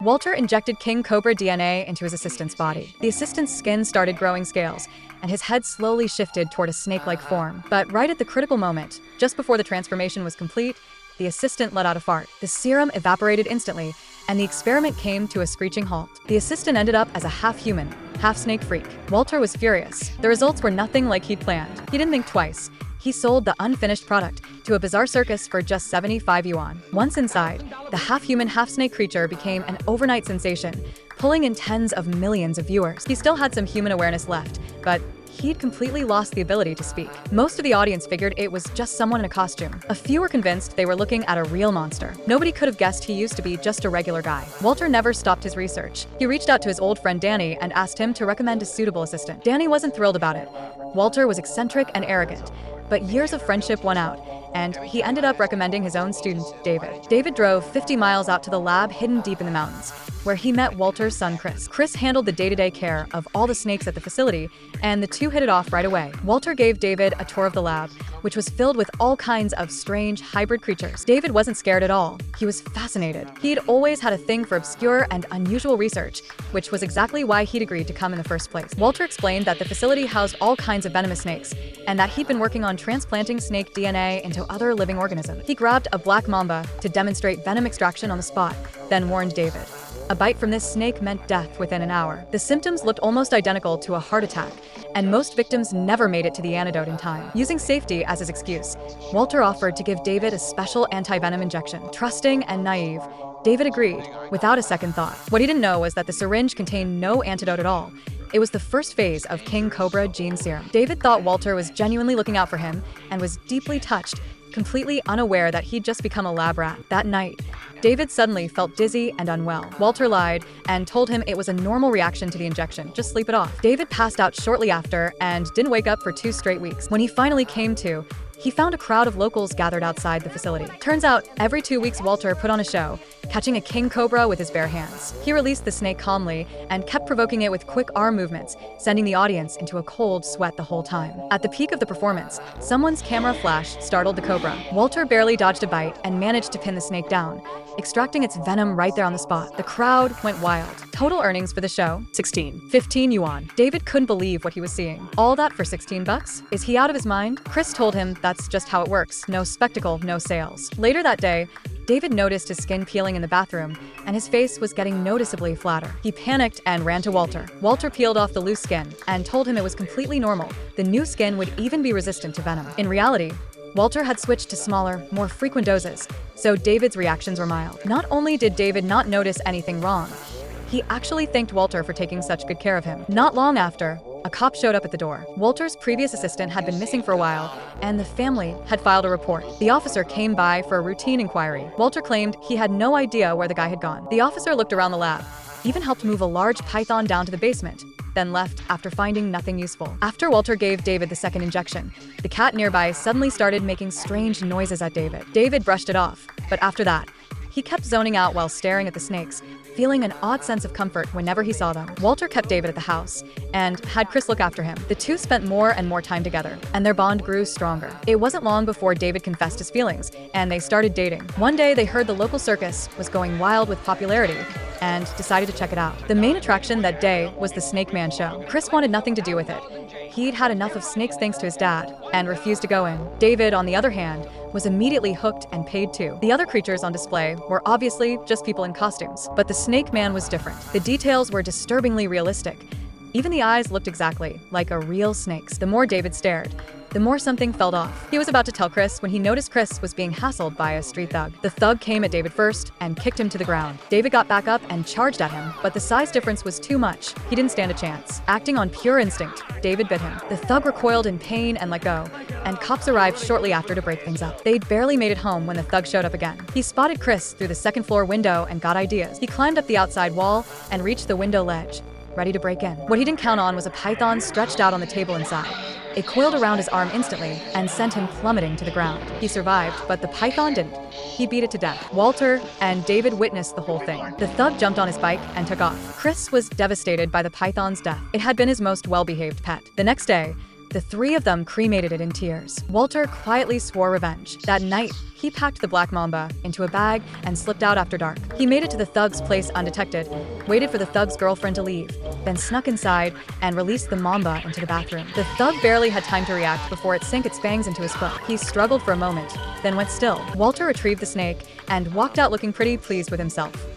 Walter injected king cobra DNA into his assistant's body. The assistant's skin started growing scales, and his head slowly shifted toward a snake-like form. But right at the critical moment, just before the transformation was complete, the assistant let out a fart. The serum evaporated instantly, and the experiment came to a screeching halt. The assistant ended up as a half-human, half-snake freak. Walter was furious. The results were nothing like he'd planned. He didn't think twice. He sold the unfinished product to a bizarre circus for just 75 yuan. Once inside, the half-human, half-snake creature became an overnight sensation, pulling in tens of millions of viewers. He still had some human awareness left, but he'd completely lost the ability to speak. Most of the audience figured it was just someone in a costume. A few were convinced they were looking at a real monster. Nobody could have guessed he used to be just a regular guy. Walter never stopped his research. He reached out to his old friend Danny and asked him to recommend a suitable assistant. Danny wasn't thrilled about it. Walter was eccentric and arrogant, but years of friendship won out, and he ended up recommending his own student, David. David drove 50 miles out to the lab hidden deep in the mountains, where he met Walter's son, Chris. Chris handled the day-to-day care of all the snakes at the facility, and the two hit it off right away. Walter gave David a tour of the lab, which was filled with all kinds of strange hybrid creatures. David wasn't scared at all. He was fascinated. He'd always had a thing for obscure and unusual research, which was exactly why he'd agreed to come in the first place. Walter explained that the facility housed all kinds of venomous snakes, and that he'd been working on transplanting snake DNA into other living organisms. He grabbed a black mamba to demonstrate venom extraction on the spot, then warned David. A bite from this snake meant death within an hour. The symptoms looked almost identical to a heart attack, and most victims never made it to the antidote in time. Using safety as his excuse, Walter offered to give David a special anti-venom injection. Trusting and naive, David agreed, without a second thought. What he didn't know was that the syringe contained no antidote at all. It was the first phase of King Cobra gene serum. David thought Walter was genuinely looking out for him and was deeply touched, completely unaware that he'd just become a lab rat. That night, David suddenly felt dizzy and unwell. Walter lied and told him it was a normal reaction to the injection, just sleep it off. David passed out shortly after and didn't wake up for 2 straight weeks. When he finally came to, he found a crowd of locals gathered outside the facility. Turns out, every 2 weeks Walter put on a show, catching a king cobra with his bare hands. He released the snake calmly and kept provoking it with quick arm movements, sending the audience into a cold sweat the whole time. At the peak of the performance, someone's camera flash startled the cobra. Walter barely dodged a bite and managed to pin the snake down, extracting its venom right there on the spot. The crowd went wild. Total earnings for the show, 15 yuan. David couldn't believe what he was seeing. All that for 16 bucks? Is he out of his mind? Chris told him that's just how it works. No spectacle, no sales. Later that day, David noticed his skin peeling in the bathroom, and his face was getting noticeably flatter. He panicked and ran to Walter. Walter peeled off the loose skin and told him it was completely normal. The new skin would even be resistant to venom. In reality, Walter had switched to smaller, more frequent doses, so David's reactions were mild. Not only did David not notice anything wrong, he actually thanked Walter for taking such good care of him. Not long after, a cop showed up at the door. Walter's previous assistant had been missing for a while, and the family had filed a report. The officer came by for a routine inquiry. Walter claimed he had no idea where the guy had gone. The officer looked around the lab, even helped move a large python down to the basement, then left after finding nothing useful. After Walter gave David the second injection, the cat nearby suddenly started making strange noises at David. David brushed it off, but after that, he kept zoning out while staring at the snakes, feeling an odd sense of comfort whenever he saw them. Walter kept David at the house and had Chris look after him. The two spent more and more time together, and their bond grew stronger. It wasn't long before David confessed his feelings, and they started dating. One day, they heard the local circus was going wild with popularity and decided to check it out. The main attraction that day was the Snake Man show. Chris wanted nothing to do with it. He'd had enough of snakes thanks to his dad, and refused to go in. David, on the other hand, was immediately hooked and paid too. The other creatures on display were obviously just people in costumes, but the Snake Man was different. The details were disturbingly realistic. Even the eyes looked exactly like a real snake's. The more David stared, the more something felt off. He was about to tell Chris when he noticed Chris was being hassled by a street thug. The thug came at David first and kicked him to the ground. David got back up and charged at him, but the size difference was too much. He didn't stand a chance. Acting on pure instinct, David bit him. The thug recoiled in pain and let go, and cops arrived shortly after to break things up. They'd barely made it home when the thug showed up again. He spotted Chris through the second floor window and got ideas. He climbed up the outside wall and reached the window ledge, ready to break in. What he didn't count on was a python stretched out on the table inside. It coiled around his arm instantly and sent him plummeting to the ground. He survived, but the python didn't. He beat it to death. Walter and David witnessed the whole thing. The thug jumped on his bike and took off. Chris was devastated by the python's death. It had been his most well-behaved pet. The next day, The three of them cremated it in tears. Walter quietly swore revenge. That night, he packed the black mamba into a bag and slipped out after dark. He made it to the thug's place undetected, waited for the thug's girlfriend to leave, then snuck inside and released the mamba into the bathroom. The thug barely had time to react before it sank its fangs into his foot. He struggled for a moment, then went still. Walter retrieved the snake and walked out looking pretty pleased with himself.